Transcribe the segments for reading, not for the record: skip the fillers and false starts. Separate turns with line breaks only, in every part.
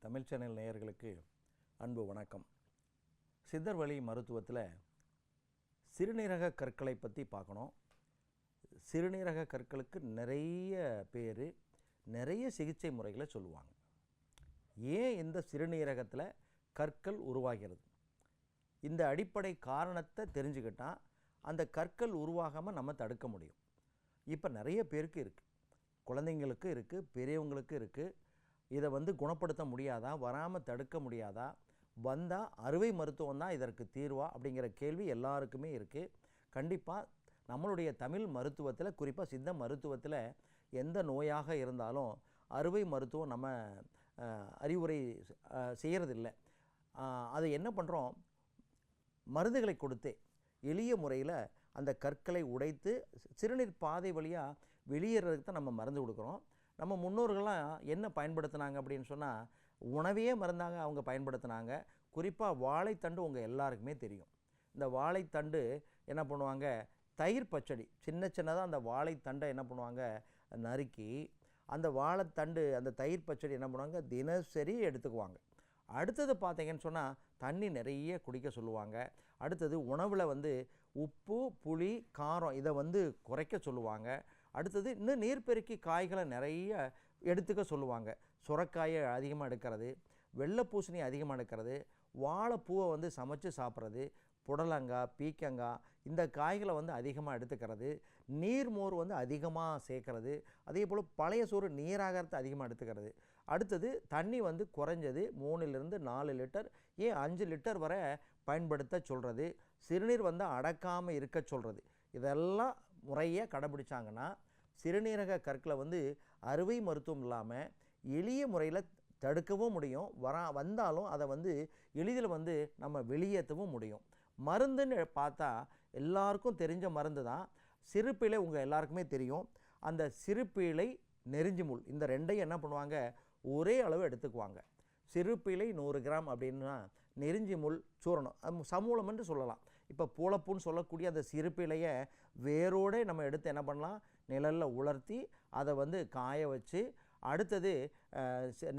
Tamil channel நேயர்களுக்கு அன்பு வணக்கம். சித்தர் வழி மருத்துவத்தில் சிறுநீரக கற்களை பற்றி பார்க்கணும். சிறுநீரக கற்களுக்கு நிறைய பேர் நிறைய சிகிச்சை முறைகளை சொல்லுவாங்க. ஏன் இந்த சிறுநீரகத்தில் கற்கள் உருவாகிறது, இந்த அடிப்படை காரணத்தை தெரிஞ்சுக்கிட்டால் அந்த கற்கள் உருவாகாமல் நம்ம தடுக்க முடியும். இப்போ நிறைய பேருக்கு இருக்குது, குழந்தைங்களுக்கு இருக்குது, பெரியவங்களுக்கு இருக்குது. இதை குணப்படுத்த முடியாதா, வராமல் தடுக்க முடியாதா, வந்தால் அறுவை மருத்துவம் தான் இதற்கு தீர்வா அப்படிங்கிற கேள்வி எல்லாருக்குமே இருக்குது. கண்டிப்பாக நம்மளுடைய தமிழ் மருத்துவத்தில், குறிப்பாக சித்த மருத்துவத்தில் எந்த நோயாக இருந்தாலும் அறுவை மருத்துவம் நம்ம அறிவுரை செய்கிறதில்லை. அதை என்ன பண்ணுறோம், மருந்துகளை கொடுத்தே எளிய முறையில் அந்த கற்களை உடைத்து சிறுநீர் பாதை வழியாக வெளியேறதுக்கு தான் நம்ம மருந்து கொடுக்குறோம். நம்ம முன்னோர்கள்லாம் என்ன பயன்படுத்தினாங்க அப்படின்னு சொன்னால், உணவையே மருந்தாக அவங்க பயன்படுத்தினாங்க. குறிப்பாக வாழைத்தண்டு உங்கள் எல்லாருக்குமே தெரியும். இந்த வாழைத்தண்டு என்ன பண்ணுவாங்க, தயிர் பச்சடி சின்ன சின்னதாக அந்த வாழைத்தண்டை என்ன பண்ணுவாங்க, நறுக்கி அந்த வாழைத்தண்டு அந்த தயிர் பச்சடி என்ன பண்ணுவாங்க, தினசரி எடுத்துக்குவாங்க. அடுத்தது பார்த்தீங்கன்னு சொன்னால் தண்ணி நிறைய குடிக்க சொல்லுவாங்க. அடுத்தது உணவில் உப்பு, புளி, காரம் இதை குறைக்க சொல்லுவாங்க. அடுத்தது இன்னும் நீர்ப்பெருக்கி காய்களை நிறைய எடுத்துக்க சொல்லுவாங்க. சுரைக்காயை அதிகமாக எடுக்கிறது, வெள்ளை பூசணி அதிகமாக எடுக்கிறது, வாழைப்பூவை சமைச்சு சாப்பிட்றது, புடலங்காய், பீக்கங்காய் இந்த காய்களை அதிகமாக எடுத்துக்கிறது, நீர்மோர் அதிகமாக சேர்க்கறது, அதே போல் பழைய சோறு நீராகாரத்தை அதிகமாக எடுத்துக்கிறது. அடுத்தது தண்ணி குறைஞ்சது 3லிருந்து 4 லிட்டர், ஏன் 5 லிட்டர் வரை பயன்படுத்த சொல்கிறது. சிறுநீர் அடக்காமல் இருக்க சொல்கிறது. இதெல்லாம் முறையாக கடைபிடிச்சாங்கன்னா சிறுநீரக கற்களை அறுவை மருத்துவம் இல்லாமல் எளிய முறையில் தடுக்கவும் முடியும். வந்தாலும் அதை எளிதில் நம்ம வெளியேற்றவும் முடியும். மருந்துன்னு பார்த்தா எல்லாருக்கும் தெரிஞ்ச மருந்து தான் சிறுபீளை. உங்கள் எல்லாருக்குமே தெரியும். அந்த சிறுபீளை, நெருஞ்சி முள் இந்த ரெண்டையும் என்ன பண்ணுவாங்க, ஒரே அளவு எடுத்துக்குவாங்க. சிறுபீளை 100 கிராம் அப்படின்னா நெருஞ்சி முள் சூரணம் சமூலம் என்று சொல்லலாம். இப்போ பூளப்பூன்னு சொல்லக்கூடிய அந்த சிறுபீளையை வேரோடு நம்ம எடுத்து என்ன பண்ணலாம், நிழலில் உலர்த்தி அதை காய வச்சு, அடுத்தது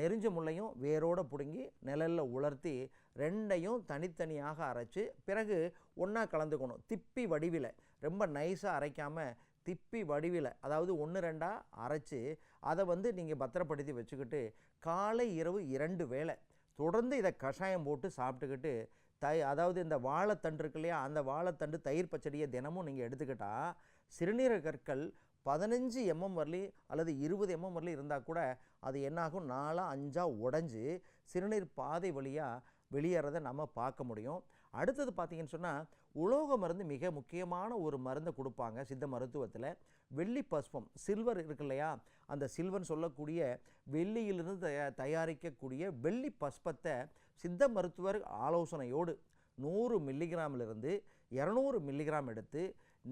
நெருஞ்சி முள்ளையும் வேரோடு பிடுங்கி நிழலில் உலர்த்தி ரெண்டையும் தனித்தனியாக அரைச்சி பிறகு ஒன்றா கலந்துக்கணும். திப்பி வடிவில், ரொம்ப நைஸாக அரைக்காமல் திப்பி வடிவில், அதாவது 1-2 அரைச்சி அதை நீங்கள் பத்திரப்படுத்தி வச்சுக்கிட்டு காலை இரவு 2 வேளை தொடர்ந்து இதை கஷாயம் போட்டு சாப்பிட்டுக்கிட்டு அதாவது இந்த வாழைத்தண்டு இருக்கு இல்லையா, அந்த வாழைத்தண்டு தயிர் பச்சடியை தினமும் நீங்கள் எடுத்துக்கிட்டால் சிறுநீரக கற்கள் 15 mm வரலி அல்லது 20 mm வரலி இருந்தால் கூட அது என்னாகும், 4-5 உடைஞ்சு சிறுநீர் பாதை வழியாக வெளியேறதை நம்ம பார்க்க முடியும். அடுத்தது பார்த்தீங்கன்னு சொன்னால் உலோக மருந்து மிக முக்கியமான ஒரு மருந்தை கொடுப்பாங்க சித்த மருத்துவத்தில். வெள்ளி பஸ்பம், சில்வர் இருக்கு இல்லையா, அந்த சில்வர்னு சொல்லக்கூடிய வெள்ளியிலிருந்து தயாரிக்கக்கூடிய வெள்ளி பஸ்பத்தை சித்த மருத்துவர் ஆலோசனையோடு 100 மில்லிகிராமிலிருந்து 200 மில்லிகிராம் எடுத்து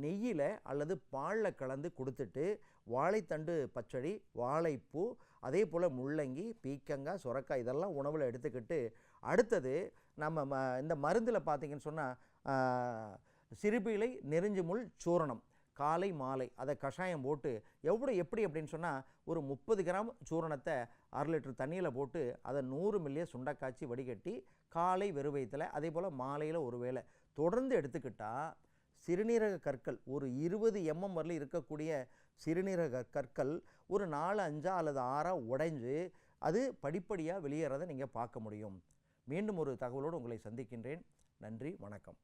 நெய்யில் அல்லது பாலில் கலந்து கொடுத்துட்டு வாழைத்தண்டு பச்சடி, வாழைப்பூ, அதே போல் முள்ளங்கி, பீக்கங்காய், சுரைக்காய் இதெல்லாம் உணவில் எடுத்துக்கிட்டு, அடுத்தது நம்ம இந்த மருந்தில் பார்த்திங்கன்னு சொன்னால் சிறுபீளை, நெருஞ்சி முள் சூரணம் காலை மாலை அதை கஷாயம் போட்டு எப்படி அப்படின்னு சொன்னால் ஒரு 30 கிராம் சூரணத்தை 1/2 லிட்டர் தண்ணியில் போட்டு அதை 100 மில்லியை சுண்டைக்காய்ச்சி வடிகட்டி காலை வெறும் வயிற்றில், அதே போல் மாலையில் ஒரு வேளை தொடர்ந்து எடுத்துக்கிட்டால் சிறுநீரக கற்கள் ஒரு 20 mm வரல இருக்கக்கூடிய சிறுநீரக கற்கள் ஒரு 4-5 அல்லது 6 உடைஞ்சு அது படிப்படியாக வெளியேறதை நீங்கள் பார்க்க முடியும். மீண்டும் ஒரு தகவலோடு உங்களை சந்திக்கின்றேன். நன்றி, வணக்கம்.